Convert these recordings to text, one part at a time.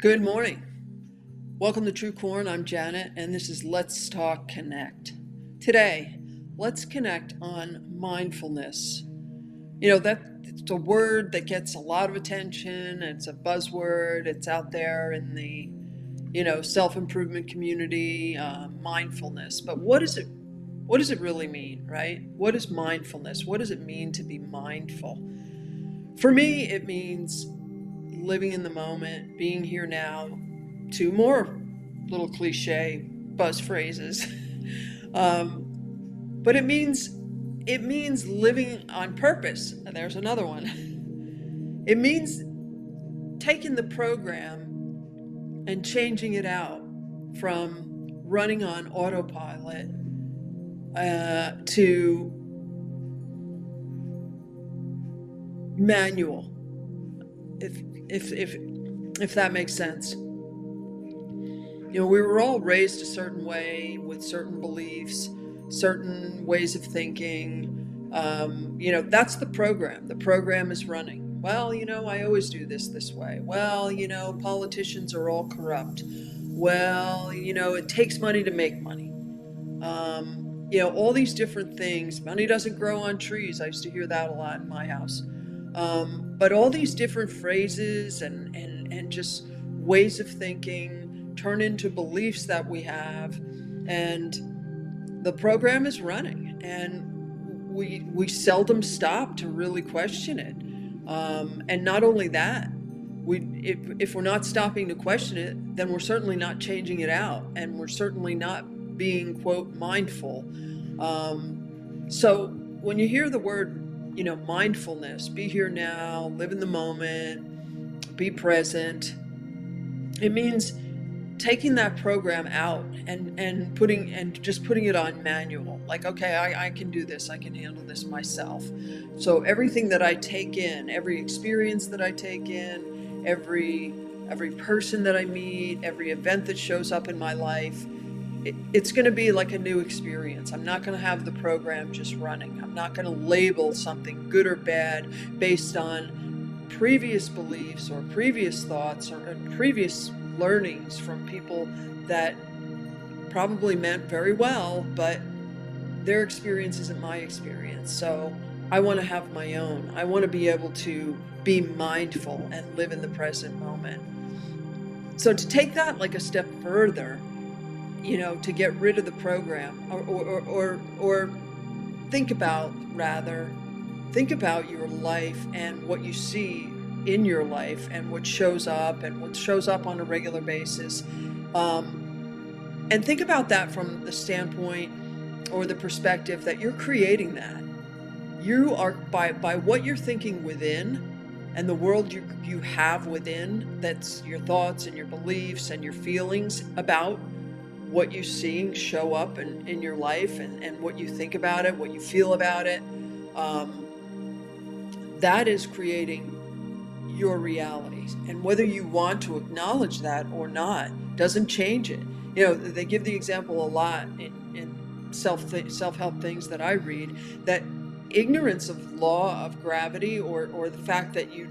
Good morning. Welcome to True Corn. I'm Janet, and this is Let's Talk Connect. Today, let's connect on mindfulness. It's a word that gets a lot of attention. It's a buzzword. It's out there in the, self-improvement community, mindfulness. But what does it really mean, right? What is mindfulness? What does it mean to be mindful? For me, it means living in the moment, being here now. Two more little cliche buzz phrases. But it means living on purpose. And there's another one. It means taking the program and changing it out from running on autopilot to manual, if that makes sense. We were all raised a certain way with certain beliefs, certain ways of thinking. That's the program. The program is running. Well, I always do this way. Well, politicians are all corrupt. Well, it takes money to make money. All these different things. Money doesn't grow on trees. I used to hear that a lot in my house. But all these different phrases and just ways of thinking turn into beliefs that we have, and the program is running, and we seldom stop to really question it. And not only that, if we're not stopping to question it, then we're certainly not changing it out, and we're certainly not being, quote, mindful. So when you hear the word, mindfulness, be here now, live in the moment, be present, it means taking that program out and putting it on manual. Like, okay, I can do this, I can handle this myself. So everything that I take in, every experience that I take in, every person that I meet, every event that shows up in my life, it's going to be like a new experience. I'm not going to have the program just running. I'm not going to label something good or bad based on previous beliefs or previous thoughts or previous learnings from people that probably meant very well, but their experience isn't my experience. So I want to have my own. I want to be able to be mindful and live in the present moment. So to take that like a step further, to get rid of the program, or think about your life and what you see in your life and what shows up on a regular basis, and think about that from the standpoint or the perspective that you're creating that. You are, by what you're thinking within and the world you have within, that's your thoughts and your beliefs and your feelings about what you're seeing show up in your life, and what you think about it, what you feel about it, that is creating your reality. And whether you want to acknowledge that or not doesn't change it. They give the example a lot in self-help things that I read, that ignorance of law of gravity, or the fact that you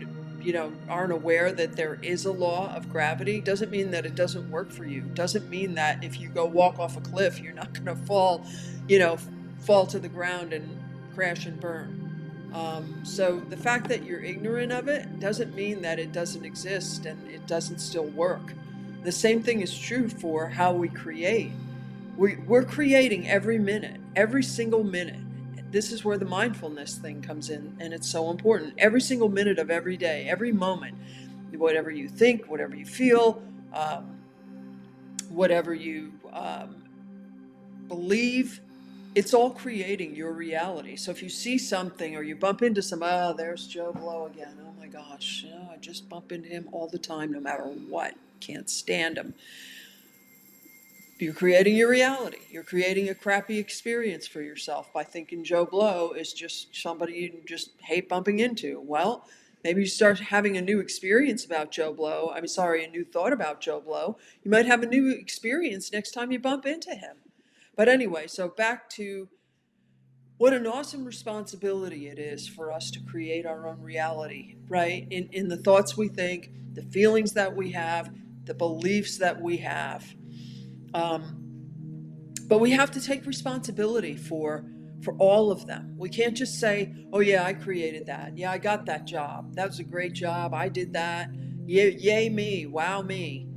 aren't aware that there is a law of gravity, doesn't mean that it doesn't work for you. Doesn't mean that if you go walk off a cliff, you're not going to fall to the ground and crash and burn. So the fact that you're ignorant of it doesn't mean that it doesn't exist and it doesn't still work. The same thing is true for how we create. We're creating every minute, every single minute. This is where the mindfulness thing comes in, and it's so important. Every single minute of every day, every moment, whatever you think, whatever you feel, whatever you believe, it's all creating your reality. So if you see something or you bump into there's Joe Blow again. Oh my gosh, I just bump into him all the time, no matter what. Can't stand him. You're creating your reality. You're creating a crappy experience for yourself by thinking Joe Blow is just somebody you just hate bumping into. Well, maybe you start having a new experience about Joe Blow. A new thought about Joe Blow. You might have a new experience next time you bump into him. But anyway, so back to what an awesome responsibility it is for us to create our own reality, right? In the thoughts we think, the feelings that we have, the beliefs that we have. Um, but we have to take responsibility for all of them. We can't just say, "Oh yeah, I created that. Yeah, I got that job. That was a great job. I did that. Yay me. Wow me."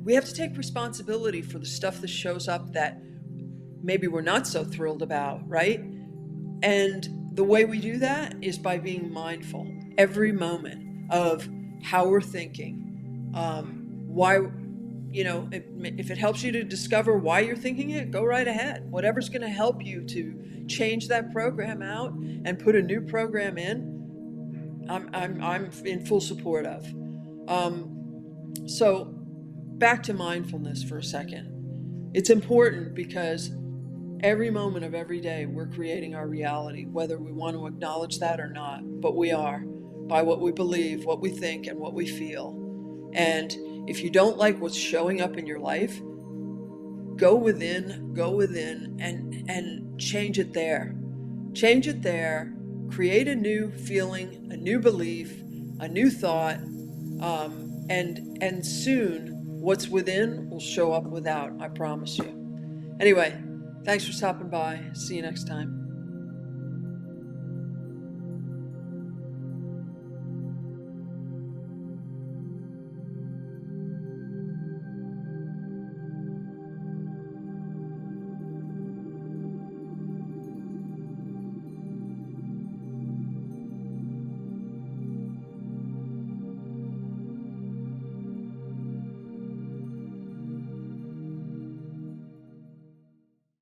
We have to take responsibility for the stuff that shows up that maybe we're not so thrilled about, right? And the way we do that is by being mindful every moment of how we're thinking. Why, if it helps you to discover why you're thinking it, go right ahead. Whatever's going to help you to change that program out and put a new program in, I'm in full support of. So back to mindfulness for a second. It's important because every moment of every day we're creating our reality, whether we want to acknowledge that or not, but we are, by what we believe, what we think, and what we feel. And if you don't like what's showing up in your life, go within and change it there. Change it there, create a new feeling, a new belief, a new thought, and soon what's within will show up without, I promise you. Anyway, thanks for stopping by. See you next time.